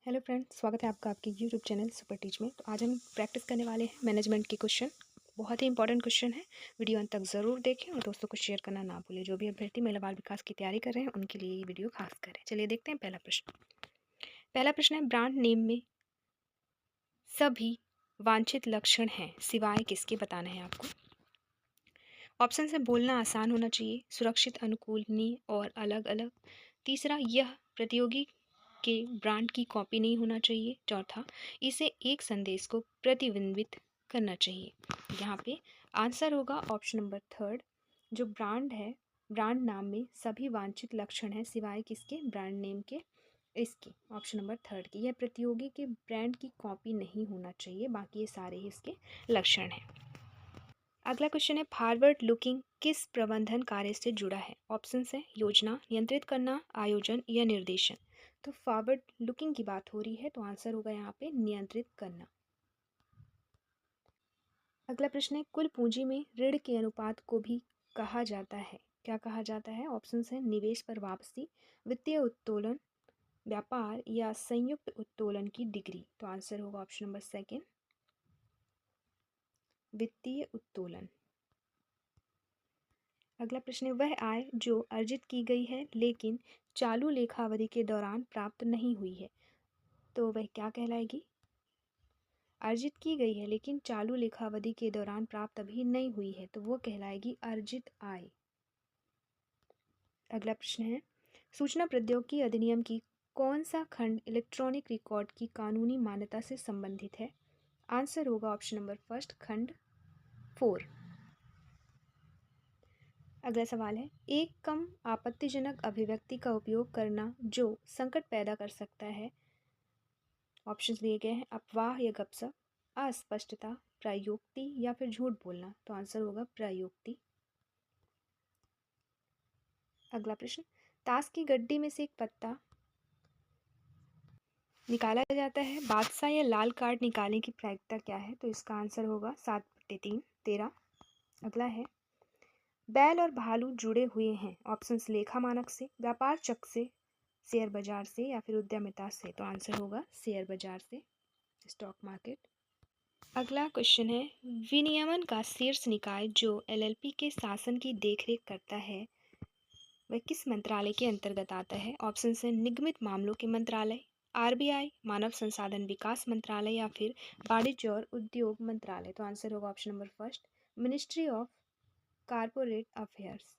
Hello friends, स्वागत है आपका आपके यूट्यूब चैनल सुपर टीच में। तो आज हम प्रैक्टिस करने वाले हैं मैनेजमेंट के क्वेश्चन। बहुत ही इंपॉर्टेंट क्वेश्चन है। वीडियो अंत तक ज़रूर देखें और दोस्तों को शेयर करना ना भूलें। जो भी अभ्यर्थी महिला बाल विकास की तैयारी कर रहे हैं उनके लिए ये वीडियो खास करें। चलिए देखते हैं पहला प्रश्न। पहला प्रश्न है, ब्रांड नेम में सभी वांछित लक्षण हैं सिवाय किसके बताना है आपको। ऑप्शन से बोलना आसान होना चाहिए, सुरक्षित, अनुकूलनीय और अलग अलग। तीसरा, यह प्रतियोगी के ब्रांड की कॉपी नहीं होना चाहिए। चौथा, इसे एक संदेश को प्रतिबिंबित करना चाहिए। यहाँ पे आंसर होगा ऑप्शन नंबर थर्ड, जो ब्रांड है, ब्रांड नाम में सभी वांछित लक्षण हैं सिवाय किसके, ब्रांड नेम के, इसके। ऑप्शन नंबर थर्ड की, यह प्रतियोगी के ब्रांड की कॉपी नहीं होना चाहिए, बाकी ये सारे ही इसके लक्षण हैं। अगला क्वेश्चन है, फॉरवर्ड लुकिंग किस प्रबंधन कार्य से जुड़ा है। ऑप्शन है योजना, नियंत्रित करना, आयोजन या निर्देशन। तो फॉरवर्ड लुकिंग की बात हो रही है, तो आंसर होगा यहाँ पे नियंत्रित करना। अगला प्रश्न है, कुल पूंजी में ऋण के अनुपात को भी कहा जाता है, क्या कहा जाता है। ऑप्शन है निवेश पर वापसी, वित्तीय उत्तोलन, व्यापार या संयुक्त उत्तोलन की डिग्री। तो आंसर होगा ऑप्शन नंबर सेकेंड, वित्तीय उत्तोलन। अगला प्रश्न है, वह आय जो अर्जित की गई है लेकिन चालू लेखावधि के दौरान प्राप्त नहीं हुई है, तो वह क्या कहलाएगी। अर्जित की गई है लेकिन चालू लेखावधि के दौरान प्राप्त अभी नहीं हुई है, तो वो कहलाएगी अर्जित आय। अगला प्रश्न है, सूचना प्रौद्योगिकी अधिनियम की कौन सा खंड इलेक्ट्रॉनिक रिकॉर्ड की कानूनी मान्यता से संबंधित है। आंसर होगा ऑप्शन नंबर फर्स्ट, खंड 4। अगला सवाल है, एक कम आपत्तिजनक अभिव्यक्ति का उपयोग करना जो संकट पैदा कर सकता है। ऑप्शंस दिए गए हैं, अफवाह या गपशप, अस्पष्टता, प्रयोक्ति या फिर झूठ बोलना। तो आंसर होगा प्रयोक्ति। अगला प्रश्न, ताश की गड्डी में से एक पत्ता निकाला जाता है, बादशाह या लाल कार्ड निकालने की प्रायिकता क्या है। तो इसका आंसर होगा 7/3, 13। अगला है, बैल और भालू जुड़े हुए हैं। ऑप्शंस लेखा मानक से, व्यापार चक्र से, शेयर बाजार से या फिर उद्यमिता से। तो आंसर होगा शेयर बाजार से, स्टॉक मार्केट। अगला क्वेश्चन है, विनियमन का शीर्ष निकाय जो एलएलपी के शासन की देखरेख करता है वह किस मंत्रालय के अंतर्गत आता है। ऑप्शन है निगमित मामलों के मंत्रालय, आरबीआई, मानव संसाधन विकास मंत्रालय या फिर वाणिज्य और उद्योग मंत्रालय। तो आंसर होगा option number first, ministry of corporate affairs.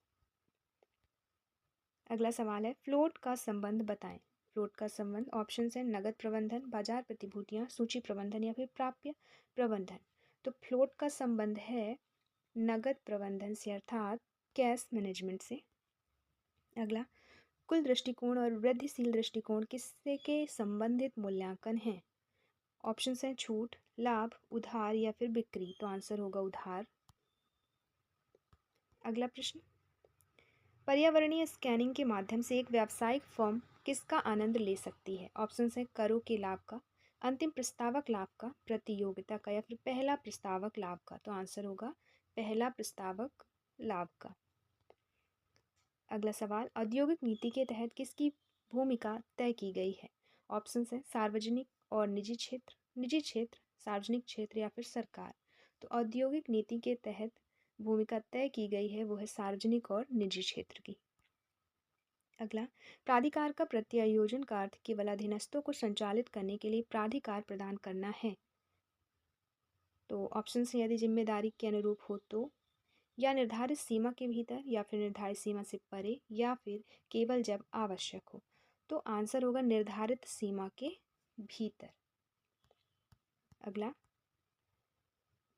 अगला सवाल है, फ्लोट का संबंध बताएं। फ्लोट का संबंध ऑप्शन है नगद प्रबंधन, बाजार प्रतिभूतियां, सूची प्रबंधन या फिर प्राप्य प्रबंधन। तो फ्लोट का संबंध है नगद प्रबंधन से, अर्थात कैश मैनेजमेंट से। अगला, कुल दृष्टिकोण और वृद्धिशील दृष्टिकोण किससे के संबंधित मूल्यांकन है। ऑप्शन है छूट, लाभ, उधार या फिर बिक्री। तो आंसर होगा उधार। अगला प्रश्न, पर्यावरणीय स्कैनिंग के माध्यम से एक व्यावसायिक फर्म किसका आनंद ले सकती है। ऑप्शन है करों के लाभ का, अंतिम प्रस्तावक लाभ का, प्रतियोगिता का या फिर पहला प्रस्तावक लाभ का। तो आंसर होगा पहला प्रस्तावक लाभ का। अगला सवाल, औद्योगिक नीति के तहत किसकी भूमिका तय की गई है। ऑप्शन है सार्वजनिक और निजी क्षेत्र, निजी क्षेत्र, सार्वजनिक क्षेत्र या फिर सरकार। तो औद्योगिक नीति के तहत भूमिका तय की गई है वो है सार्वजनिक और निजी क्षेत्र की। अगला, प्राधिकार का प्रत्यायोजन का अर्थ केवल अधीनस्थों को संचालित करने के लिए प्राधिकार प्रदान करना है। तो ऑप्शन है यदि जिम्मेदारी के अनुरूप हो तो, या निर्धारित सीमा के भीतर, या फिर निर्धारित सीमा से परे, या फिर केवल जब आवश्यक हो। तो आंसर होगा निर्धारित सीमा के भीतर। अगला,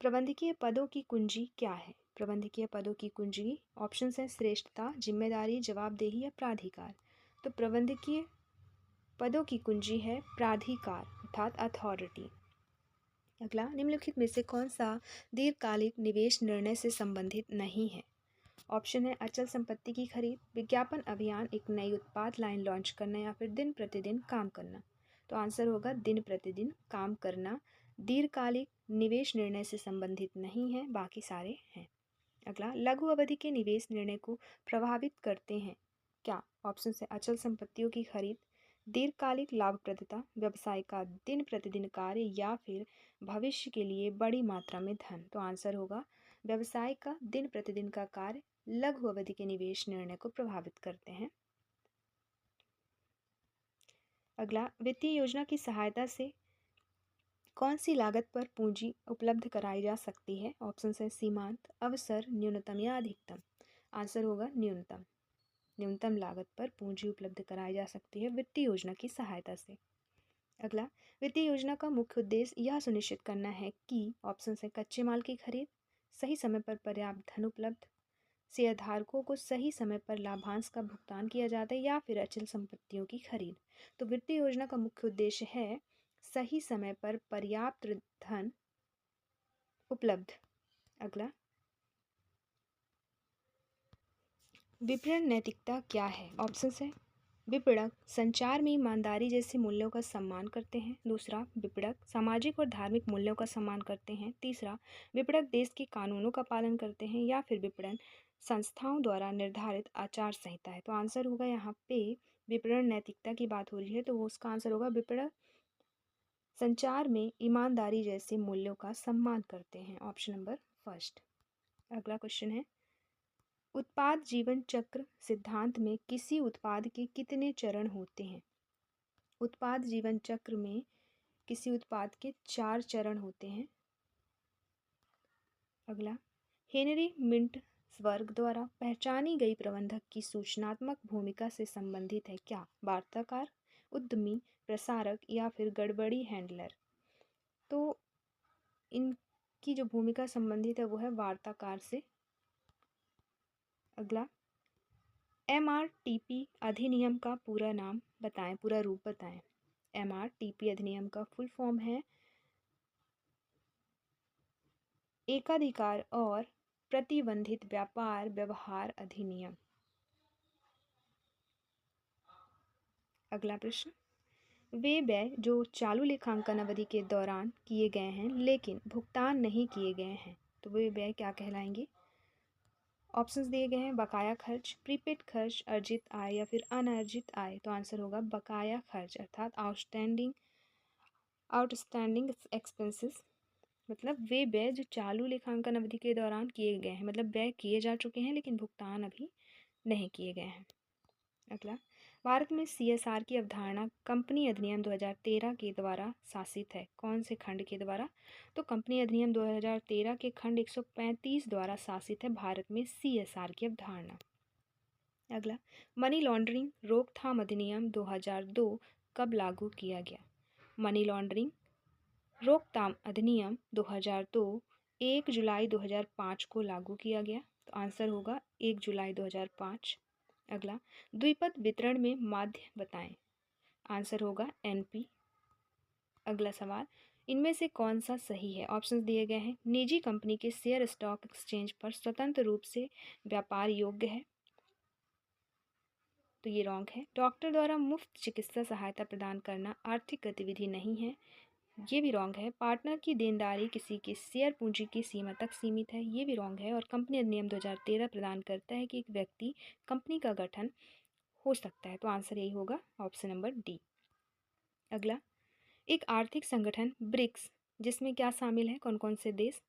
प्रबंधकीय पदों की कुंजी क्या है। प्रबंधकीय पदों की कुंजी ऑप्शन है श्रेष्ठता, जिम्मेदारी, जवाबदेही या प्राधिकार। तो प्रबंधकीय पदों की कुंजी है प्राधिकार, अर्थात अथॉरिटी। अगला, निम्नलिखित में से कौन सा दीर्घकालिक निवेश निर्णय से संबंधित नहीं है। ऑप्शन है अचल संपत्ति की खरीद, विज्ञापन अभियान, एक नई उत्पाद लाइन लॉन्च करना या फिर दिन प्रतिदिन काम करना। तो आंसर होगा दिन प्रतिदिन काम करना दीर्घकालिक निवेश निर्णय से संबंधित नहीं है, बाकी सारे हैं। अगला, लघु अवधि के निवेश निर्णय को प्रभावित करते हैं क्या। ऑप्शन है अचल संपत्तियों की खरीद, दीर्घकालिक लाभप्रदता, व्यवसाय का दिन प्रतिदिन कार्य या फिर भविष्य के लिए बड़ी मात्रा में धन। तो आंसर होगा व्यवसाय का दिन प्रतिदिन का कार्य लघु अवधि के निवेश निर्णय को प्रभावित करते हैं। अगला, वित्तीय योजना की सहायता से कौन सी लागत पर पूंजी उपलब्ध कराई जा सकती है? ऑप्शन है सीमांत, अवसर, न्यूनतम या अधिकतम। आंसर होगा न्यूनतम। न्यूनतम लागत पर पूंजी उपलब्ध कराई जा सकती है वित्तीय योजना की सहायता से। अगला, वित्तीय योजना का मुख्य उद्देश्य यह सुनिश्चित करना है कि ऑप्शन है कच्चे माल की खरीद, सही समय पर पर्याप्त धन उपलब्ध, शेयरधारकों को सही समय पर लाभांश का भुगतान किया जाता है, या फिर अचल संपत्तियों की खरीद। तो वित्तीय योजना का मुख्य उद्देश्य है सही समय पर पर्याप्त धन उपलब्ध। अगला, विपणन नैतिकता क्या है? ऑप्शन है विपणक संचार में ईमानदारी जैसे मूल्यों का सम्मान करते हैं। दूसरा, विपणक सामाजिक और धार्मिक मूल्यों का सम्मान करते हैं। तीसरा, विपणक देश के कानूनों का पालन करते हैं। या फिर विपणन संस्थाओं द्वारा निर्धारित आचार संहिता है। तो आंसर होगा यहाँ पे विपणन नैतिकता की बात हो रही है तो वो उसका आंसर होगा विपणक संचार में ईमानदारी जैसे मूल्यों का सम्मान करते हैं। Option number first. अगला क्वेश्चन है, उत्पाद जीवन चक्र सिद्धांत में किसी उत्पाद के कितने चरण होते हैं? उत्पाद जीवन चक्र में किसी उत्पाद के 4 चरण होते हैं। अगला, हेनरी मिंटसवर्ग द्वारा पहचानी गई प्रबंधक की सूचनात्मक भूमिका से संबंधित है क्या? वार्ताकार, उद्यमी, प्रसारक या फिर गड़बड़ी हैंडलर। तो इनकी जो भूमिका संबंधित है वो है वार्ताकार से। अगला, MRTP अधिनियम का पूरा नाम बताएं, पूरा रूप बताएं। MRTP अधिनियम का फुल फॉर्म है एकाधिकार और प्रतिबंधित व्यापार व्यवहार अधिनियम। अगला प्रश्न, वे व्यय जो चालू लेखांकन अवधि के दौरान किए गए हैं लेकिन भुगतान नहीं किए गए हैं, तो वे व्यय क्या कहलाएंगे? ऑप्शंस दिए गए हैं बकाया खर्च, प्रीपेड खर्च, अर्जित आय या फिर अनर्जित आय। तो आंसर होगा बकाया खर्च अर्थात आउटस्टैंडिंग एक्सपेंसेस। मतलब वे व्यय जो चालू लेखांकन अवधि के दौरान किए गए हैं, मतलब व्यय किए जा चुके हैं लेकिन भुगतान अभी नहीं किए गए हैं। अगला, भारत में CSR की अवधारणा कंपनी अधिनियम 2013 के द्वारा शासित है। कौन से खंड के द्वारा? तो कंपनी अधिनियम 2013 के खंड 135 द्वारा शासित है भारत में CSR की अवधारणा। अगला, मनी लॉन्ड्रिंग रोकथाम अधिनियम 2002 कब लागू किया गया? मनी लॉन्ड्रिंग रोकथाम अधिनियम 2002 1 जुलाई 2005 को लागू किया गया। तो आंसर होगा 1 जुलाई 2005। अगला, द्विपद वितरण में माध्य बताएं। आंसर होगा NP। अगला सवाल, इनमें से कौन सा सही है? ऑप्शंस दिए गए हैं निजी कंपनी के शेयर स्टॉक एक्सचेंज पर स्वतंत्र रूप से व्यापार योग्य है, तो ये रॉन्ग है। डॉक्टर द्वारा मुफ्त चिकित्सा सहायता प्रदान करना आर्थिक गतिविधि नहीं है, ये भी रॉन्ग है। पार्टनर की देनदारी किसी के शेयर पूंजी की सीमा तक सीमित है, ये भी रॉन्ग है। और कंपनी अधिनियम 2013 प्रदान करता है कि एक व्यक्ति कंपनी का गठन हो सकता है, तो आंसर यही होगा ऑप्शन नंबर डी। अगला, एक आर्थिक संगठन ब्रिक्स जिसमें क्या शामिल है, कौन कौन से देश?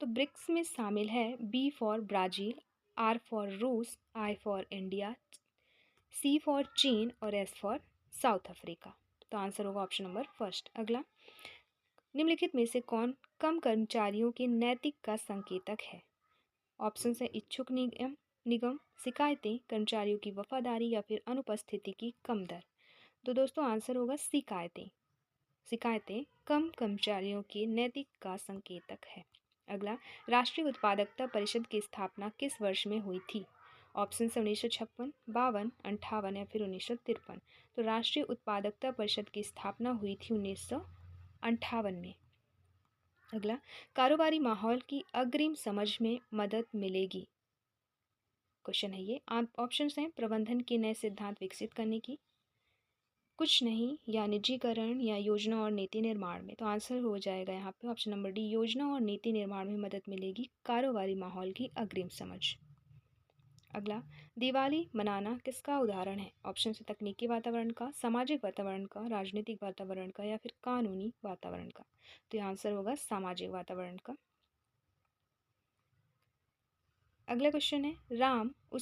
तो ब्रिक्स में शामिल है B for Brazil, R for रूस, I for India, C for चीन और S फॉर साउथ अफ्रीका। तो आंसर होगा ऑप्शन नंबर फर्स्ट। अगला, निम्नलिखित में से कौन कम कर्मचारियों के नैतिक का संकेतक है? ऑप्शन है इच्छुक निगम, शिकायतें, कर्मचारियों की वफादारी या फिर अनुपस्थिति की कम दर। तो दोस्तों आंसर होगा शिकायतें। शिकायतें कम कर्मचारियों के नैतिक का संकेतक है। अगला, राष्ट्रीय उत्पादकता परिषद की स्थापना किस वर्ष में हुई थी? ऑप्शन है 1956, 52, 58 या फिर 1953। तो राष्ट्रीय उत्पादकता परिषद की स्थापना हुई थी 1958 में। अगला, कारोबारी माहौल की अग्रिम समझ में मदद मिलेगी। क्वेश्चन है ये। ऑप्शंस हैं प्रबंधन के नए सिद्धांत विकसित करने की, कुछ नहीं, या निजीकरण, या योजना और नीति निर्माण में। तो आंसर हो जाएगा यहाँ पे ऑप्शन नंबर डी, योजना और नीति निर्माण में मदद मिलेगी कारोबारी माहौल की अग्रिम समझ। अगला, दिवाली मनाना किसका उदाहरण है? ऑप्शन से तकनीकी वातावरण का, सामाजिक वातावरण का, राजनीतिक वातावरण का या फिर कानूनी वातावरण का। तो ये आंसर होगा सामाजिक वातावरण का। अगला क्वेश्चन है, राम को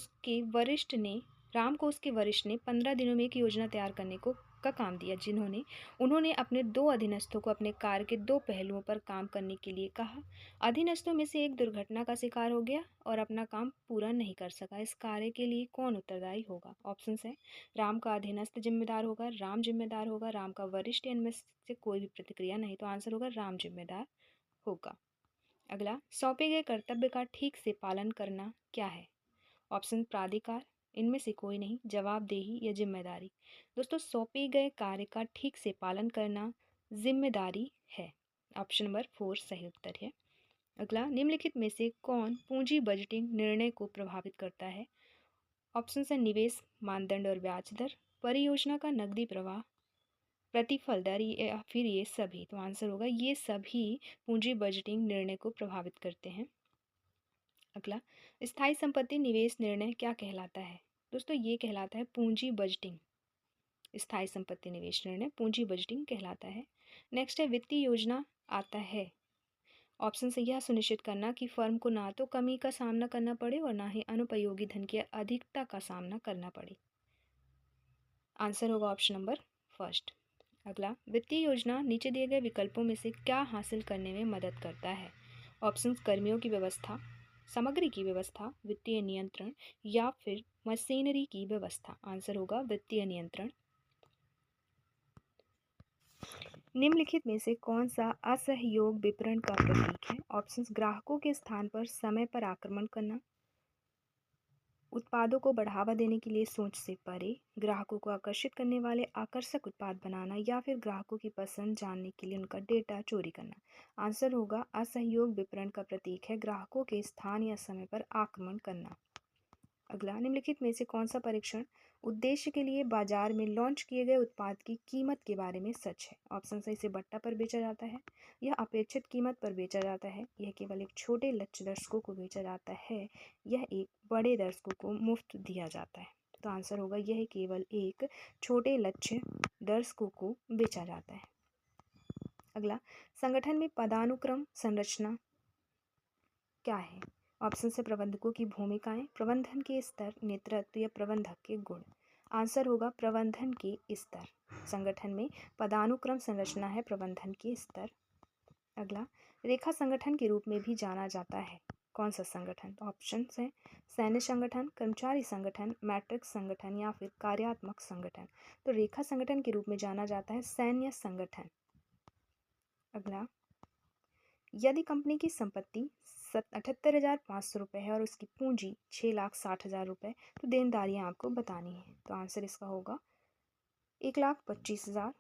उसके वरिष्ठ ने 15 दिनों में एक योजना तैयार करने को का काम दिया, उन्होंने अपने 2 अधीनस्थों को अपने कार्य के 2 पहलुओं पर काम करने के लिए कहा। अधीनस्थों में से एक दुर्घटना का शिकार हो गया और अपना काम पूरा नहीं कर सका। इस कार्य के लिए कौन उत्तरदायी होगा? ऑप्शंस है, राम का अधीनस्थ जिम्मेदार होगा, राम जिम्मेदार होगा, राम का वरिष्ठ, इनमें से कोई भी प्रतिक्रिया नहीं। तो आंसर होगा राम जिम्मेदार होगा। अगला, सौंपे गए कर्तव्य का ठीक से पालन करना क्या है? ऑप्शन प्राधिकार, इनमें से कोई नहीं, जवाबदेही या जिम्मेदारी। दोस्तों, सौंपे गए कार्य का ठीक से पालन करना जिम्मेदारी है। ऑप्शन नंबर 4 सही उत्तर है। अगला, निम्नलिखित में से कौन पूंजी बजटिंग निर्णय को प्रभावित करता है? ऑप्शन है, निवेश मानदंड और ब्याज दर, परियोजना का नकदी प्रवाह, प्रतिफल दर या फिर ये सभी। तो आंसर होगा ये सभी पूंजी बजटिंग निर्णय को प्रभावित करते हैं। अगला, स्थायी संपत्ति निवेश निर्णय क्या कहलाता है? दोस्तों, ये कहलाता है पूंजी बजटिंग। स्थायी संपत्ति निवेश निर्णय पूंजी बजटिंग कहलाता है। नेक्स्ट है, वित्तीय योजना आता है। ऑप्शन से यह सुनिश्चित करना कि फर्म को ना तो कमी का सामना करना पड़े और ना ही अनुपयोगी धन की अधिकता का सामना करना पड़े। आंसर होगा ऑप्शन नंबर फर्स्ट। अगला, वित्तीय योजना नीचे दिए गए विकल्पों में से क्या हासिल करने में मदद करता है? ऑप्शंस, कर्मियों की व्यवस्था, सामग्री की व्यवस्था, वित्तीय नियंत्रण या फिर मशीनरी की व्यवस्था। आंसर होगा वित्तीय नियंत्रण। निम्नलिखित में से कौन सा असहयोग विपणन का प्रतीक है? ऑप्शंस, ग्राहकों के स्थान पर समय पर आक्रमण करना, उत्पादों को बढ़ावा देने के लिए सोच से परे, ग्राहकों को आकर्षित करने वाले आकर्षक उत्पाद बनाना या फिर ग्राहकों की पसंद जानने के लिए उनका डेटा चोरी करना। आंसर होगा असहयोग विपणन का प्रतीक है ग्राहकों के स्थान या समय पर आक्रमण करना। अगला, निम्नलिखित में से कौन सा परीक्षण उद्देश्य के लिए बाजार में लॉन्च किए गए उत्पाद की कीमत के बारे में सच है? ऑप्शन से, इसे बट्टा पर बेचा जाता है, यह अपेक्षित कीमत पर बेचा जाता है, यह केवल एक छोटे लक्ष्य दर्शकों को बेचा जाता है, यह एक बड़े दर्शकों को मुफ्त दिया जाता है। तो आंसर होगा यह केवल एक छोटे लक्ष्य दर्शकों को बेचा जाता है। अगला, संगठन में पदानुक्रम संरचना क्या है? ऑप्शन से, प्रबंधकों की भूमिकाएं, प्रबंधन के स्तर, नेतृत्व या प्रबंधक के गुण। आंसर होगा प्रबंधन के स्तर। संगठन में पदानुक्रम संरचना है प्रबंधन के स्तर। अगला, रेखा संगठन के रूप में भी जाना जाता है कौन सा संगठन? ऑप्शन है, सैन्य संगठन, कर्मचारी संगठन, मैट्रिक्स संगठन या फिर कार्यात्मक संगठन। तो रेखा संगठन के रूप में जाना जाता है सैन्य संगठन। अगला, यदि कंपनी की संपत्ति 78,500 रुपये है और उसकी पूंजी 6,60,000 रुपये, तो देनदारियां आपको बतानी है। तो आंसर इसका होगा 1,25,000।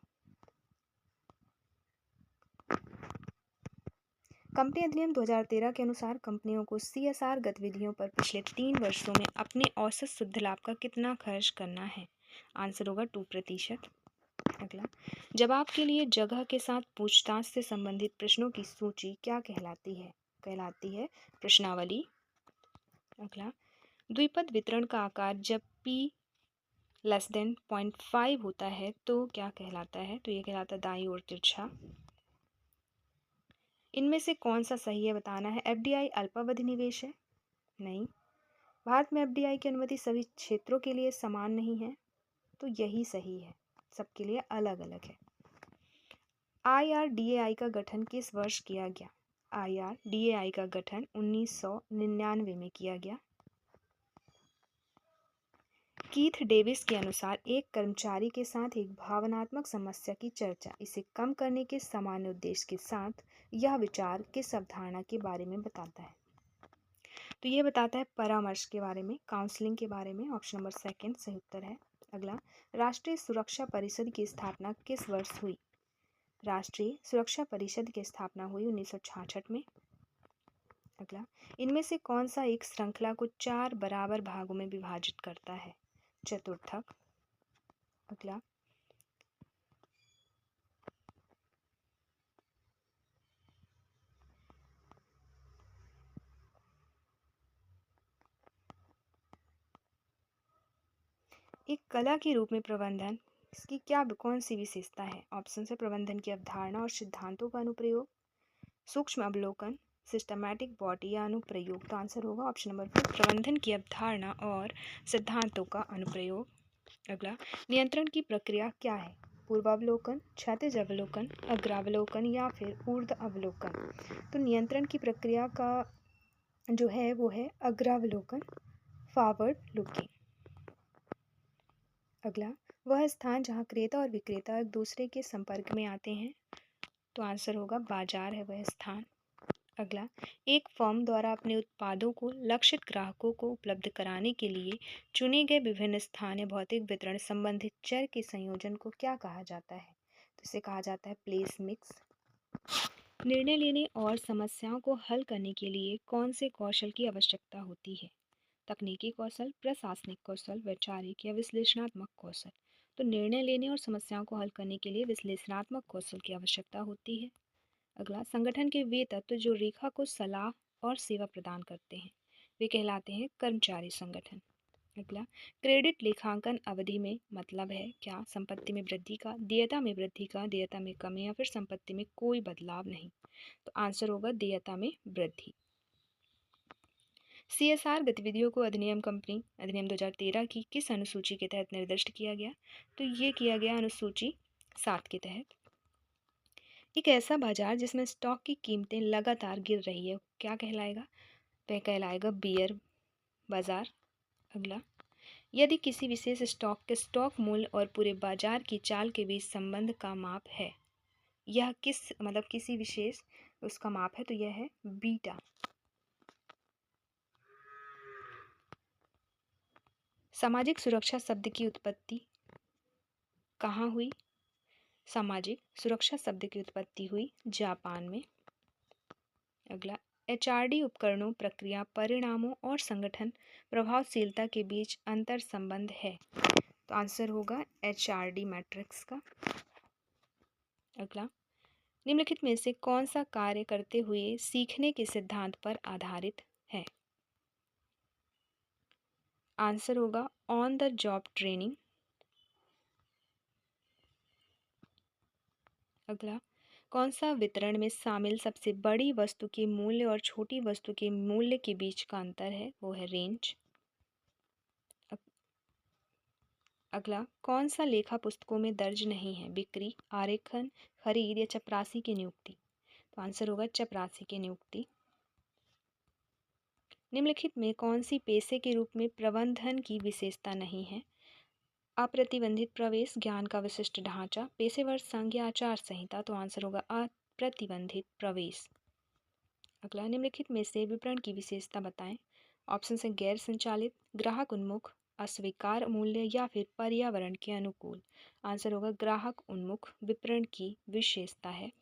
कंपनी अधिनियम 2013 के अनुसार कंपनियों को CSR गतिविधियों पर पिछले 3 वर्षों में अपने औसत शुद्ध लाभ का कितना खर्च करना है? आंसर होगा 2%। अगला, जवाब के लिए जगह के साथ पूछताछ से संबंधित प्रश्नों की सूची क्या कहलाती है? प्रश्नावली। अगला, द्विपद वितरण का आकार जब p लेस देन 0.5 होता है तो क्या कहलाता है? तो ये कहलाता है दाईं ओर तिरछा। इनमें से कौन सा सही है बताना है। FDI अल्पावधि निवेश है? नहीं। भारत में FDI की अनुमति सभी क्षेत्रों के लिए समान नहीं है, तो यही सही है, सबके लिए अलग अलग है। IRDAI का गठन किस वर्ष किया गया? IRDAI का गठन 1999 में किया गया। कीथ डेविस के अनुसार एक कर्मचारी के साथ एक भावनात्मक समस्या की चर्चा इसे कम करने के सामान्य उद्देश्य के साथ यह विचार किस अवधारणा के बारे में बताता है? तो ये बताता है परामर्श के बारे में, काउंसलिंग के बारे में। ऑप्शन नंबर 2 सही उत्तर है। अगला, राष्ट्रीय सुरक्षा परिषद की स्थापना किस वर्ष हुई? राष्ट्रीय सुरक्षा परिषद की स्थापना हुई 1966 में। अगला, इनमें से कौन सा एक श्रृंखला को 4 बराबर भागों में विभाजित करता है? चतुर्थक। अगला, एक कला के रूप में प्रबंधन इसकी कौन सी विशेषता है? ऑप्शन है प्रबंधन की अवधारणा और सिद्धांतों का अनुप्रयोग, सूक्ष्म अवलोकन, सिस्टमैटिक बॉडी या अनुप्रयोग। तो आंसर होगा ऑप्शन नंबर 4 प्रबंधन की अवधारणा और सिद्धांतों का अनुप्रयोग। अगला, नियंत्रण की प्रक्रिया क्या है? पूर्वावलोकन, क्षैतिज अवलोकन, अग्रावलोकन या फिर ऊर्ध्व अवलोकन। तो नियंत्रण की प्रक्रिया का जो है वो है अग्रावलोकन, फॉरवर्ड लुकिंग। अगला, वह स्थान जहाँ क्रेता और विक्रेता एक दूसरे के संपर्क में आते हैं। तो आंसर होगा बाजार है वह स्थान। अगला, एक फर्म द्वारा अपने उत्पादों को लक्षित ग्राहकों को उपलब्ध कराने के लिए चुने गए विभिन्न स्थान या भौतिक वितरण संबंधित चर के संयोजन को क्या कहा जाता है? तो इसे कहा जाता है प्लेस मिक्स। निर्णय लेने और समस्याओं को हल करने के लिए कौन से कौशल की आवश्यकता होती है? तकनीकी कौशल, प्रशासनिक कौशल, वैचारिक या विश्लेषणात्मक कौशल। तो निर्णय लेने और समस्याओं को हल करने के लिए विश्लेषणात्मक कौशल की आवश्यकता होती है। अगला, संगठन के वे तत्व जो रेखा को सलाह और सेवा प्रदान करते हैं वे कहलाते हैं कर्मचारी संगठन। अगला, क्रेडिट लेखांकन अवधि में मतलब है क्या? संपत्ति में वृद्धि का, देयता में वृद्धि का, देयता में कमी या फिर संपत्ति में कोई बदलाव नहीं। तो आंसर होगा देयता में वृद्धि। CSR गतिविधियों को अधिनियम कंपनी अधिनियम 2013 की किस अनुसूची के तहत निर्दिष्ट किया गया? तो ये किया गया अनुसूची 7 के तहत। एक ऐसा बाजार जिसमें स्टॉक की कीमतें लगातार गिर रही है क्या कहलाएगा? वह कहलाएगा बियर बाजार। अगला, यदि किसी विशेष स्टॉक के स्टॉक मूल्य और पूरे बाजार की चाल के बीच संबंध का माप है, यह किसी विशेष उसका माप है, तो यह है बीटा। सामाजिक सुरक्षा शब्द की उत्पत्ति कहाँ हुई? सामाजिक सुरक्षा शब्द की उत्पत्ति हुई जापान में। अगला, HRD उपकरणों, प्रक्रिया, परिणामों और संगठन प्रभावशीलता के बीच अंतर संबंध है। तो आंसर होगा HRD मैट्रिक्स का। अगला, निम्नलिखित में से कौन सा कार्य करते हुए सीखने के सिद्धांत पर आधारित है? आंसर होगा ऑन द जॉब ट्रेनिंग। अगला, कौन सा वितरण में शामिल सबसे बड़ी वस्तु के मूल्य और छोटी वस्तु के मूल्य के बीच का अंतर है? वो है रेंज। अगला, कौन सा लेखा पुस्तकों में दर्ज नहीं है? बिक्री, आरेखन, खरीद या चपरासी की नियुक्ति। तो आंसर होगा चपरासी की नियुक्ति। निम्नलिखित में कौन सी पेशे के रूप में प्रबंधन की विशेषता नहीं है? अप्रतिबंधित प्रवेश, ज्ञान का विशिष्ट ढांचा, पेशेवर संघ या आचार संहिता। तो आंसर होगा अप्रतिबंधित प्रवेश। अगला, निम्नलिखित में से विपणन की विशेषता बताएं। ऑप्शन है गैर संचालित, ग्राहक उन्मुख, अस्वीकार मूल्य या फिर पर्यावरण के अनुकूल। आंसर होगा ग्राहक उन्मुख विपणन की विशेषता है।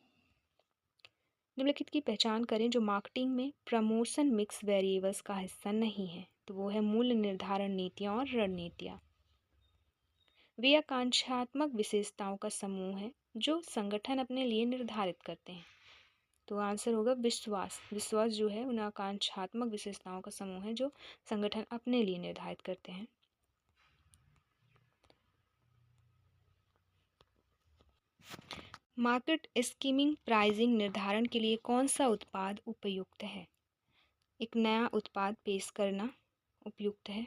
निम्नलिखित की पहचान करें जो मार्केटिंग में प्रमोशन मिक्स वेरिएबल्स का हिस्सा नहीं है। तो वो है मूल्य निर्धारण नीतियाँ और रणनीतियाँ। वे आकांक्षात्मक विशेषताओं का समूह है जो संगठन अपने लिए निर्धारित करते हैं। तो आंसर होगा विश्वास। विश्वास जो है उन आकांक्षात्मक विशेषताओं का समूह है जो संगठन अपने लिए निर्धारित करते हैं। मार्केट स्कीमिंग प्राइसिंग निर्धारण के लिए कौन सा उत्पाद उपयुक्त है? एक नया उत्पाद पेश करना उपयुक्त है।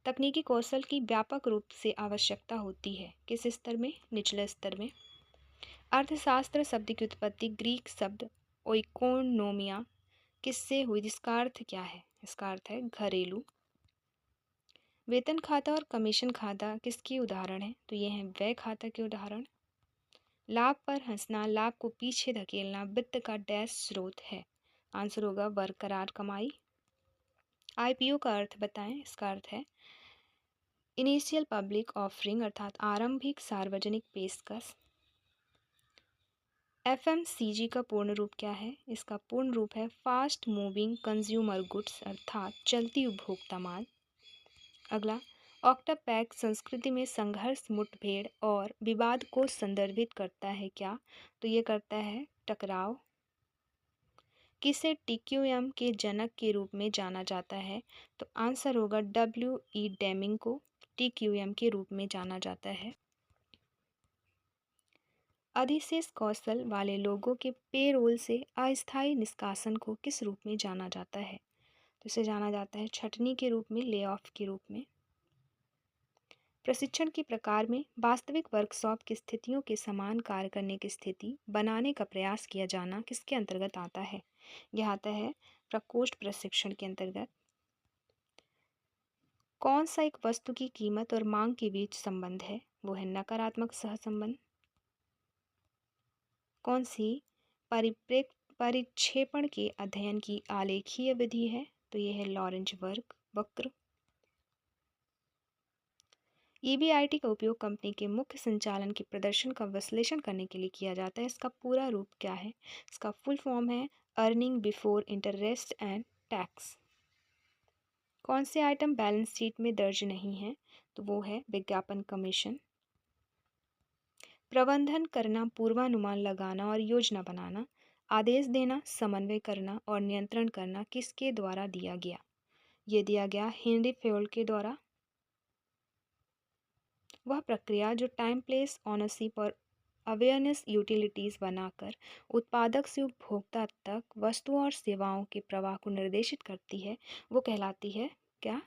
तकनीकी कौशल की व्यापक रूप से आवश्यकता होती है किस स्तर में? निचले स्तर में। अर्थशास्त्र शब्द की उत्पत्ति ग्रीक शब्द ओइकोनोमिया किससे हुई? जिसका अर्थ क्या है? इसका अर्थ है घरेलू। वेतन खाता और कमीशन खाता किसकी उदाहरण है? तो ये हैं व्यय खाता के उदाहरण। लाभ पर हंसना, लाभ को पीछे धकेलना वित्त का डैश स्रोत है। आंसर होगा बरकरार कमाई। IPO का अर्थ बताएं। इसका अर्थ है इनिशियल पब्लिक ऑफरिंग अर्थात आरंभिक सार्वजनिक पेशकश। FMCG का पूर्ण रूप क्या है? इसका पूर्ण रूप है फास्ट मूविंग कंज्यूमर गुड्स अर्थात चलती उपभोक्ता माल। अगला, ऑक्टापैक संस्कृति में संघर्ष, मुठभेड़ और विवाद को संदर्भित करता है क्या? तो ये करता है टकराव। किसे TQM के जनक के रूप में जाना जाता है? तो आंसर होगा WE डेमिंग को। TQM के रूप में जाना जाता है। अधिशेष कौशल वाले लोगों के पेरोल से अस्थायी निष्कासन को किस रूप में जाना जाता है? तो इसे जाना जाता है छटनी के रूप में, ले ऑफ के रूप में। प्रशिक्षण के प्रकार में वास्तविक वर्कशॉप की स्थितियों के समान कार्य करने की स्थिति बनाने का प्रयास किया जाना किसके अंतर्गत आता है? यह आता है प्रकोष्ठ प्रशिक्षण के अंतर्गत। कौन सा एक वस्तु की कीमत और मांग के बीच संबंध है? वो है नकारात्मक सहसंबंध। कौन सी परिक्षेपण के अध्ययन की आलेखीय विधि है? तो यह है लॉरेंज वक्र। EBIT का उपयोग कंपनी के मुख्य संचालन के प्रदर्शन का विश्लेषण करने के लिए किया जाता है। इसका पूरा रूप क्या है? इसका फुल फॉर्म है earning before interest and tax. कौन से आइटम बैलेंस शीट में दर्ज नहीं है? तो वो है विज्ञापन कमीशन। प्रबंधन करना, पूर्वानुमान लगाना और योजना बनाना, आदेश देना, समन्वय करना और नियंत्रण करना किसके द्वारा दिया गया? ये दिया गया हेनरी फेयोल के द्वारा। वह प्रक्रिया जो टाइम, प्लेस, ऑनरशिप और अवेयरनेस यूटिलिटीज़ बनाकर उत्पादक से उपभोक्ता तक वस्तुओं और सेवाओं के प्रवाह को निर्देशित करती है, वो कहलाती है क्या?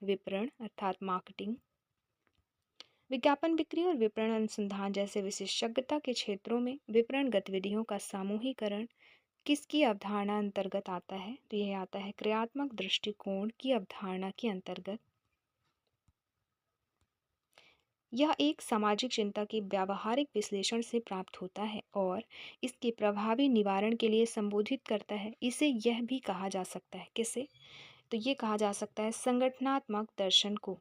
विपणन अर्थात मार्केटिंग। विज्ञापन, बिक्री और विपणन अनुसंधान जैसे विशेषज्ञता के क्षेत्रों में विपणन गतिविधियों का समूहीकरण किसकी अवधारणा अंतर्गत आता है? तो यह आता है क्रियात्मक दृष्टिकोण की अवधारणा के अंतर्गत। यह एक सामाजिक चिंता के व्यावहारिक विश्लेषण से प्राप्त होता है और इसके प्रभावी निवारण के लिए संबोधित करता है। इसे यह भी कहा जा सकता है किसे? तो ये कहा जा सकता है संगठनात्मक दर्शन को।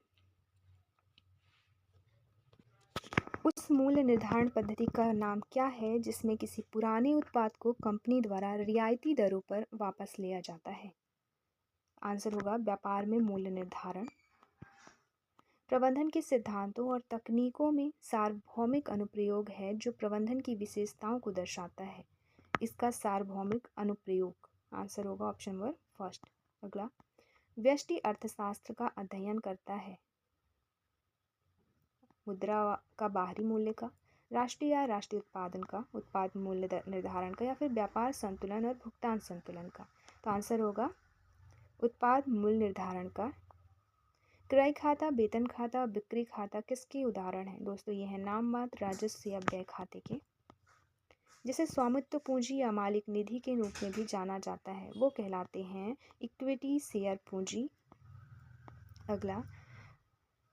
उस मूल्य निर्धारण पद्धति का नाम क्या है जिसमें किसी पुराने उत्पाद को कंपनी द्वारा रियायती दरों पर वापस लिया जाता है? आंसर होगा व्यापार में मूल्य निर्धारण। प्रबंधन के सिद्धांतों और तकनीकों में सार्वभौमिक अनुप्रयोग है जो प्रबंधन की विशेषताओं को दर्शाता है। इसका सार्वभौमिक अनुप्रयोग आंसर होगा ऑप्शन नंबर फर्स्ट। अगला, व्यष्टि अर्थशास्त्र का अध्ययन करता है मुद्रा का बाहरी मूल्य का, राष्ट्रीय या राष्ट्रीय उत्पादन का, उत्पाद मूल्य निर्धारण का, या फिर व्यापार संतुलन और भुगतान संतुलन का। तो आंसर होगा उत्पाद मूल्य निर्धारण का। क्रय खाता, वेतन खाता, बिक्री खाता किसके उदाहरण हैं? दोस्तों ये है नाम मात्र राजस्व या व्यय खाते के। जिसे स्वामित्व पूंजी या मालिक निधि के रूप में भी जाना जाता है वो कहलाते हैं इक्विटी शेयर पूंजी। अगला,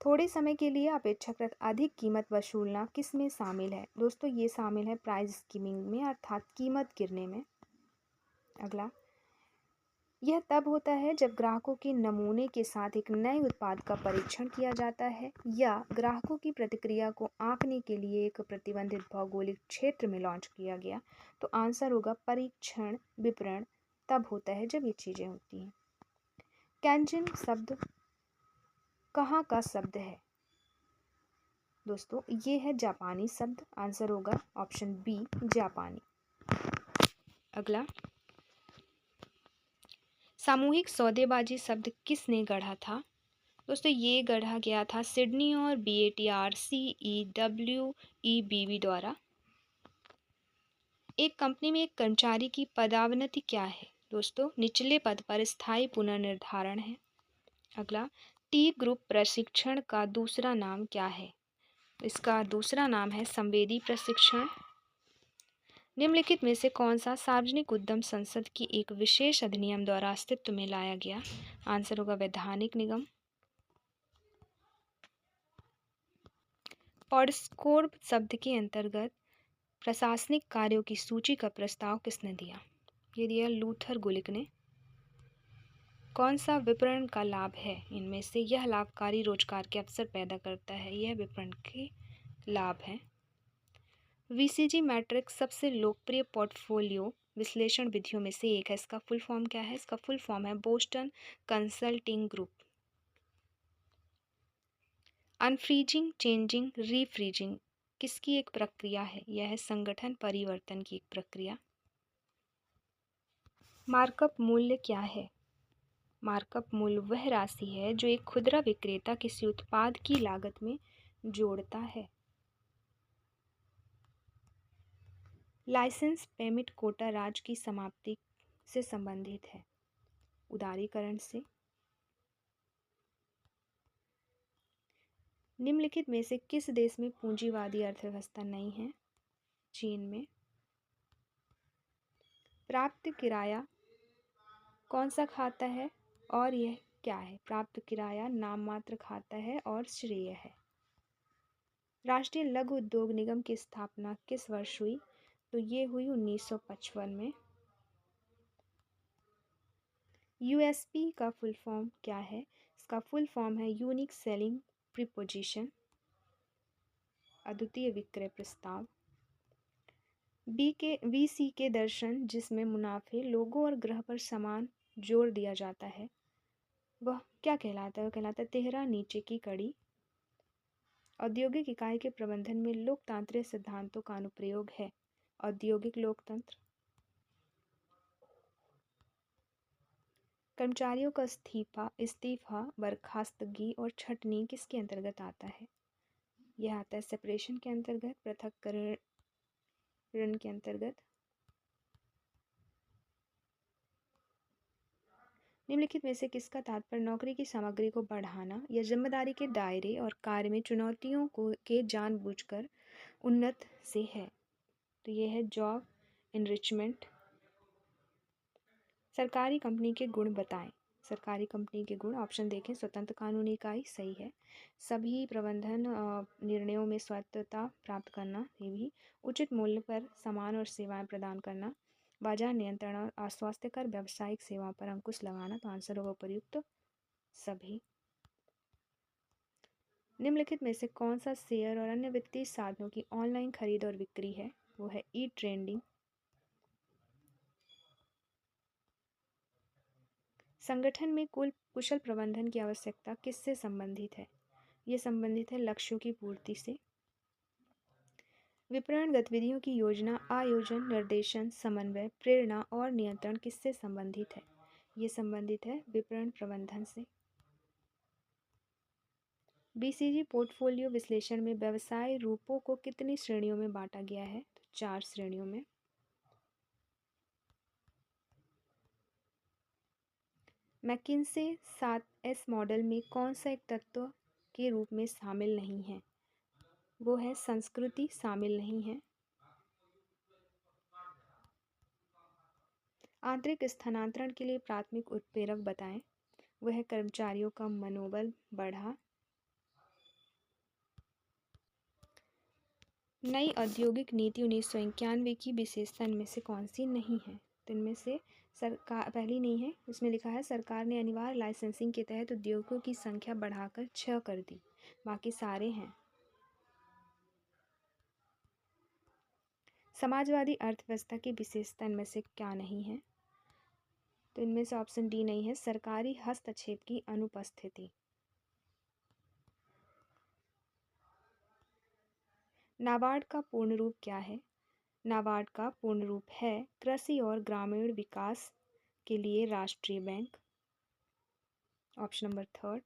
थोड़े समय के लिए अपेक्षाकृत अधिक कीमत वसूलना किस में शामिल है? दोस्तों ये शामिल है प्राइस स्कीमिंग में अर्थात कीमत गिरने में। अगला, यह तब होता है जब ग्राहकों के नमूने के साथ एक नए उत्पाद का परीक्षण किया जाता है या ग्राहकों की प्रतिक्रिया को आंकने के लिए एक प्रतिबंधित भौगोलिक क्षेत्र में लॉन्च किया गया। तो आंसर होगा परीक्षण विपणन तब होता है जब ये चीज़ें होती हैं। कैंजिन शब्द कहाँ का शब्द है? दोस्तों ये है जापानी शब्द। आंसर होगा ऑप्शन बी जापानी। अगला, सामूहिक सौदेबाजी शब्द किसने गढ़ा था? दोस्तों ये गढ़ा गया था सिडनी और BATRCEWEBB द्वारा। एक कंपनी में एक कर्मचारी की पदावनति क्या है? दोस्तों निचले पद पर स्थायी पुनर्निर्धारण है। अगला, टी ग्रुप प्रशिक्षण का दूसरा नाम क्या है? इसका दूसरा नाम है संवेदी प्रशिक्षण। निम्नलिखित में से कौन सा सार्वजनिक उद्यम संसद की एक विशेष अधिनियम द्वारा अस्तित्व में लाया गया? आंसर होगा वैधानिक निगम। पॉडस्कोर्ब शब्द के अंतर्गत प्रशासनिक कार्यों की सूची का प्रस्ताव किसने दिया? ये दिया लूथर गुलिक ने। कौन सा विपणन का लाभ है इनमें से? यह लाभकारी रोजगार के अवसर पैदा करता है। यह विपणन के लाभ है। VCG मैट्रिक्स सबसे लोकप्रिय पोर्टफोलियो विश्लेषण विधियों में से एक है। इसका फुल फॉर्म क्या है? इसका फुल फॉर्म है Boston consulting group. Unfreezing, changing, रीफ्रीजिंग किसकी एक प्रक्रिया है? यह है संगठन परिवर्तन की एक प्रक्रिया। मार्कअप मूल्य क्या है? मार्कअप मूल्य वह राशि है जो एक खुदरा विक्रेता किसी उत्पाद की लागत में जोड़ता है। लाइसेंस पेमेंट कोटा राज्य की समाप्ति से संबंधित है, उदारीकरण से। निम्नलिखित में से किस देश में पूंजीवादी अर्थव्यवस्था नहीं है? चीन में। प्राप्त किराया कौन सा खाता है और यह क्या है? प्राप्त किराया नाम मात्र खाता है और श्रेय है। राष्ट्रीय लघु उद्योग निगम की स्थापना किस वर्ष हुई? तो ये हुई 1955 में। यूएसपी का फुल फॉर्म क्या है? इसका फुल फॉर्म है यूनिक सेलिंग प्रीपोजिशन, अद्वितीय विक्रय प्रस्ताव। वीसी के दर्शन जिसमें मुनाफे लोगों और ग्रह पर समान जोर दिया जाता है, वह क्या कहलाता है? वह कहलाता है तेहरा नीचे की कड़ी। औद्योगिक इकाई के प्रबंधन में लोकतांत्रिक सिद्धांतों का अनुप्रयोग है। औद्योगिक लोकतंत्र। कर्मचारियों का इस्तीफा, बर्खास्तगी और छटनी किसके अंतर्गत आता है? यह आता है सेपरेशन के अंतर्गत, पृथक्करण के अंतर्गत। निम्नलिखित में से किसका तात्पर्य नौकरी की सामग्री को बढ़ाना या जिम्मेदारी के दायरे और कार्य में चुनौतियों के जानबूझकर उन्नत से है? तो यह है जॉब इनरिचमेंट। सरकारी कंपनी के गुण बताएं। सरकारी कंपनी के गुण, ऑप्शन देखें। स्वतंत्र कानूनी इकाई, सही है। सभी प्रबंधन निर्णयों में स्वायत्तता प्राप्त करना, ये भी। उचित मूल्य पर सामान और सेवाएं प्रदान करना। बाजार नियंत्रण और अस्वास्थ्यकर व्यावसायिक सेवाओं पर अंकुश लगाना। तो आंसर होगा उपयुक्त सभी। निम्नलिखित में से कौन सा शेयर और अन्य वित्तीय साधनों की ऑनलाइन खरीद और बिक्री है? वो है ई ट्रेडिंग। संगठन में कुशल प्रबंधन की आवश्यकता किससे संबंधित है? ये संबंधित है लक्ष्यों की पूर्ति से। विपणन गतिविधियों की योजना, आयोजन, निर्देशन, समन्वय, प्रेरणा और नियंत्रण किससे संबंधित है? ये संबंधित है विपणन प्रबंधन से। बीसीजी पोर्टफोलियो विश्लेषण में व्यवसाय रूपों को कितनी श्रेणियों में बांटा गया है? तो 4 श्रेणियों में। मैकिन्से 7S मॉडल में कौन सा एक तत्व के रूप में शामिल नहीं है? वो है संस्कृति शामिल नहीं है। आंतरिक स्थानांतरण के लिए प्राथमिक उत्प्रेरक बताएं। वह कर्मचारियों का मनोबल बढ़ा। नई औद्योगिक नीति 1991 की विशेषता इनमें से कौन सी नहीं है? तो इनमें से सरकार पहली नहीं है। इसमें लिखा है सरकार ने अनिवार्य लाइसेंसिंग के तहत उद्योगों की संख्या बढ़ाकर 6 कर दी, बाकी सारे हैं। समाजवादी अर्थव्यवस्था की विशेषता इनमें से क्या नहीं है? तो इनमें से ऑप्शन डी नहीं है, सरकारी हस्तक्षेप की अनुपस्थिति। नाबार्ड का पूर्ण रूप क्या है? नाबार्ड का पूर्ण रूप है कृषि और ग्रामीण विकास के लिए राष्ट्रीय बैंक। Option number 3।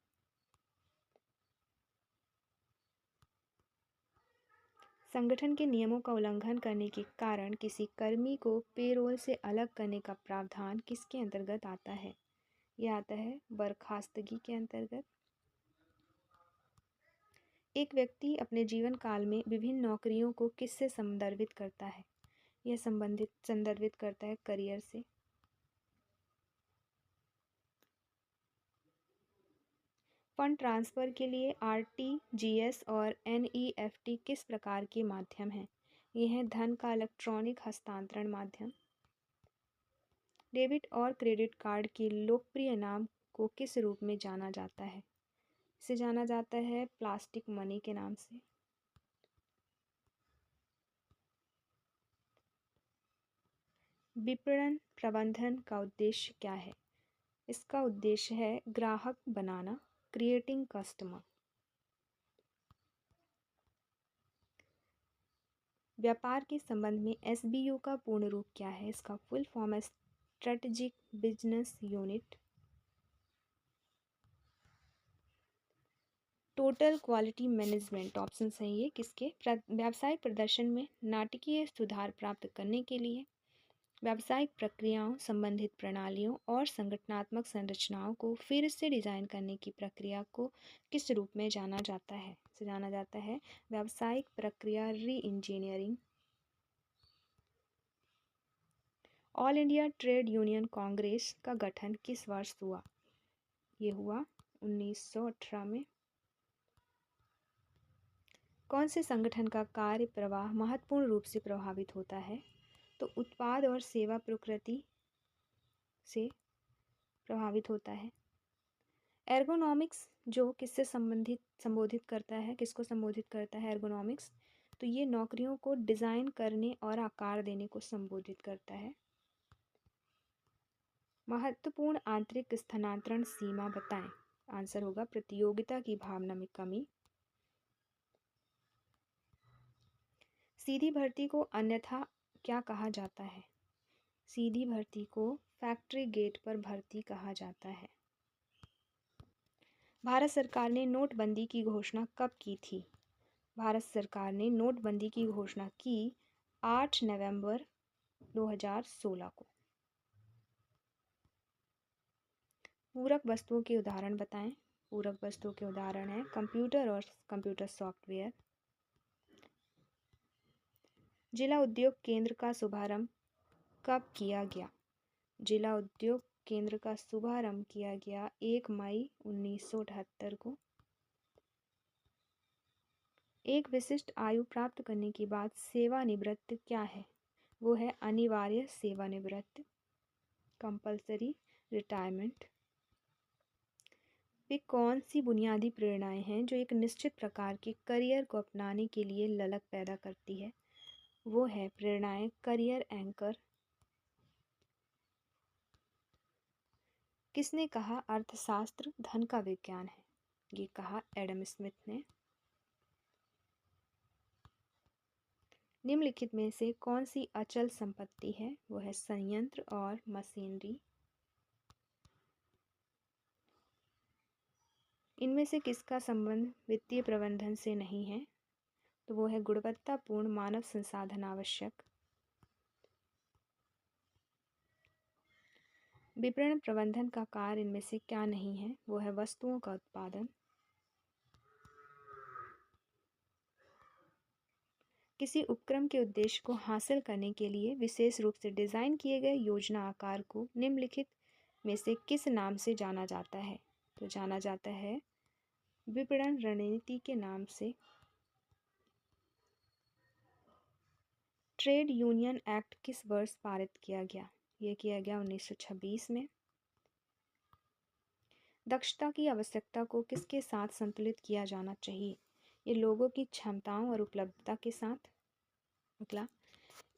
संगठन के नियमों का उल्लंघन करने के कारण किसी कर्मी को पेरोल से अलग करने का प्रावधान किसके अंतर्गत आता है? यह आता है बर्खास्तगी के अंतर्गत। एक व्यक्ति अपने जीवन काल में विभिन्न नौकरियों को किससे संदर्भित करता है? यह संदर्भित करता है करियर से। फंड ट्रांसफर के लिए आरटीजीएस और एनईएफटी किस प्रकार के माध्यम हैं? यह है धन का इलेक्ट्रॉनिक हस्तांतरण माध्यम। डेबिट और क्रेडिट कार्ड के लोकप्रिय नाम को किस रूप में जाना जाता है? इसे जाना जाता है प्लास्टिक मनी के नाम से। विपणन प्रबंधन का उद्देश्य क्या है? इसका उद्देश्य है ग्राहक बनाना, क्रिएटिंग कस्टमर। व्यापार के संबंध में एसबीयू का पूर्ण रूप क्या है? इसका फुल फॉर्म है strategic business unit. Total quality management option सही है किसके? व्यावसायिक प्रदर्शन में नाटकीय सुधार प्राप्त करने के लिए व्यावसायिक प्रक्रियाओं, संबंधित प्रणालियों और संगठनात्मक संरचनाओं को फिर से डिजाइन करने की प्रक्रिया को किस रूप में जाना जाता है? इसे जाना जाता है व्यावसायिक प्रक्रिया री engineering. All India trade union Congress का गठन किस वर्ष हुआ? ये हुआ 1918 में। कौन से संगठन का कार्य प्रवाह महत्वपूर्ण रूप से प्रभावित होता है? तो उत्पाद और सेवा प्रकृति से प्रभावित होता है। एर्गोनॉमिक्स जो किससे संबोधित करता है, किसको संबोधित करता है एर्गोनॉमिक्स? तो ये नौकरियों को डिज़ाइन करने और आकार देने को संबोधित करता है। महत्वपूर्ण आंतरिक स्थानांतरण सीमा बताएं। आंसर होगा प्रतियोगिता की भावना में कमी। सीधी भर्ती को अन्यथा क्या कहा जाता है? सीधी भर्ती को फैक्ट्री गेट पर भर्ती कहा जाता है। भारत सरकार ने नोटबंदी की घोषणा कब की थी? भारत सरकार ने नोटबंदी की घोषणा की 8 नवंबर 2016 को। पूरक वस्तुओं के उदाहरण बताएं। पूरक वस्तुओं के उदाहरण हैं कंप्यूटर और कंप्यूटर सॉफ्टवेयर। जिला उद्योग केंद्र का शुभारंभ कब किया गया? जिला उद्योग केंद्र का शुभारंभ किया गया 1 मई 1978 को। एक विशिष्ट आयु प्राप्त करने के बाद सेवानिवृत्त क्या है? वो है अनिवार्य सेवानिवृत्त, कंपल्सरी रिटायरमेंट। वे कौन सी बुनियादी प्रेरणाएं हैं जो एक निश्चित प्रकार के करियर को अपनाने के लिए ललक पैदा करती है? वो है प्रेरणाएं करियर एंकर। किसने कहा अर्थशास्त्र धन का विज्ञान है? ये कहा एडम स्मिथ ने। निम्नलिखित में से कौन सी अचल संपत्ति है? वो है संयंत्र और मशीनरी। इनमें से किसका संबंध वित्तीय प्रबंधन से नहीं है? तो वो है गुणवत्तापूर्ण मानव संसाधन आवश्यक। विपणन प्रबंधन का कार्य इनमें से क्या नहीं है? वो है वस्तुओं का उत्पादन। किसी उपक्रम के उद्देश्य को हासिल करने के लिए विशेष रूप से डिज़ाइन किए गए योजना आकार को निम्नलिखित में से किस नाम से जाना जाता है? तो जाना जाता है विपणन रणनीति के नाम से। ट्रेड यूनियन एक्ट किस वर्ष पारित किया गया? ये किया गया 1926 में। दक्षता की आवश्यकता को किसके साथ संतुलित किया जाना चाहिए? ये लोगों की क्षमताओं और उपलब्धता के साथ। अगला,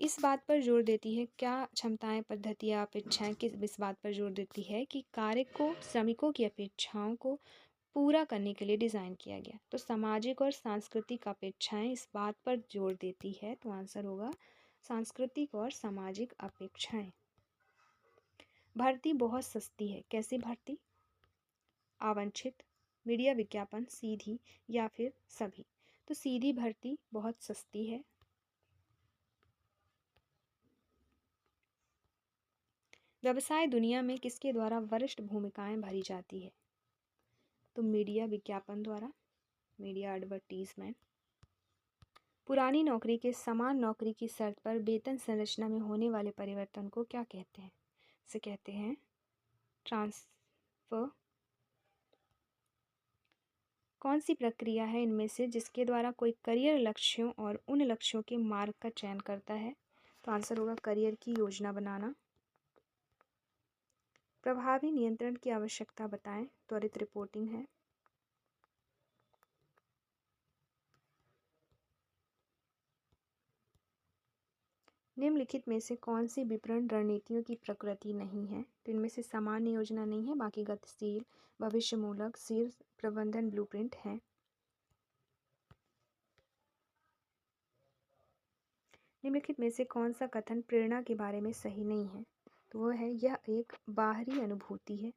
इस बात पर जोर देती है क्या क्षमताएं, पद्धतियाँ, अपेक्षाएं इस बात पर जोर देती है कि कार्य को श्रमिकों की अपेक्षाओं को पूरा करने के लिए डिज़ाइन किया गया? तो सामाजिक और सांस्कृतिक अपेक्षाएं इस बात पर जोर देती है। तो आंसर होगा सांस्कृतिक और सामाजिक अपेक्षाएं। भर्ती बहुत सस्ती है। कैसी भर्ती? आवांछित, मीडिया विज्ञापन, सीधी या फिर सभी? तो सीधी भर्ती बहुत सस्ती है। व्यवसाय दुनिया में किसके द्वारा वरिष्ठ भूमिकाएं भरी जाती है? तो मीडिया विज्ञापन द्वारा, मीडिया एडवर्टीजमेंट। पुरानी नौकरी के समान नौकरी की शर्त पर वेतन संरचना में होने वाले परिवर्तन को क्या कहते हैं? इसे कहते हैं ट्रांसफर। कौन सी प्रक्रिया है इनमें से जिसके द्वारा कोई करियर लक्ष्यों और उन लक्ष्यों के मार्ग का चयन करता है? तो आंसर होगा करियर की योजना बनाना। प्रभावी नियंत्रण की आवश्यकता बताएं। त्वरित रिपोर्टिंग है। निम्नलिखित में से कौन सी विपणन रणनीतियों की प्रकृति नहीं है? तो इनमें से सामान्य योजना नहीं है, बाकी गतिशील, भविष्यमूलक, शीर्ष प्रबंधन ब्लूप्रिंट है। निम्नलिखित में से कौन सा कथन प्रेरणा के बारे में सही नहीं है? तो वह है यह एक बाहरी अनुभूति है।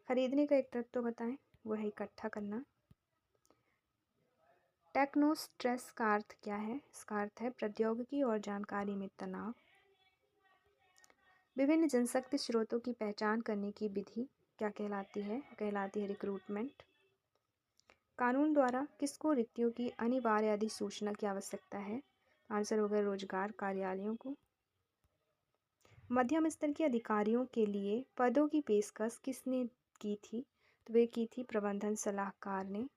खरीदने का एक तत्व बताएं। वो है इकट्ठा करना। टेक्नोस्ट्रेस का अर्थ क्या है? इसका अर्थ है प्रौद्योगिकी और जानकारी में तनाव। विभिन्न जनशक्ति स्रोतों की पहचान करने की विधि क्या कहलाती है? कहलाती है रिक्रूटमेंट। कानून द्वारा किसको रिक्तियों की अनिवार्य अधिसूचना की आवश्यकता है? आंसर होगा रोजगार कार्यालयों को। मध्यम स्तर के अधिकारियों के लिए पदों की पेशकश किसने की थी? तो वे की थी प्रबंधन सलाहकार ने।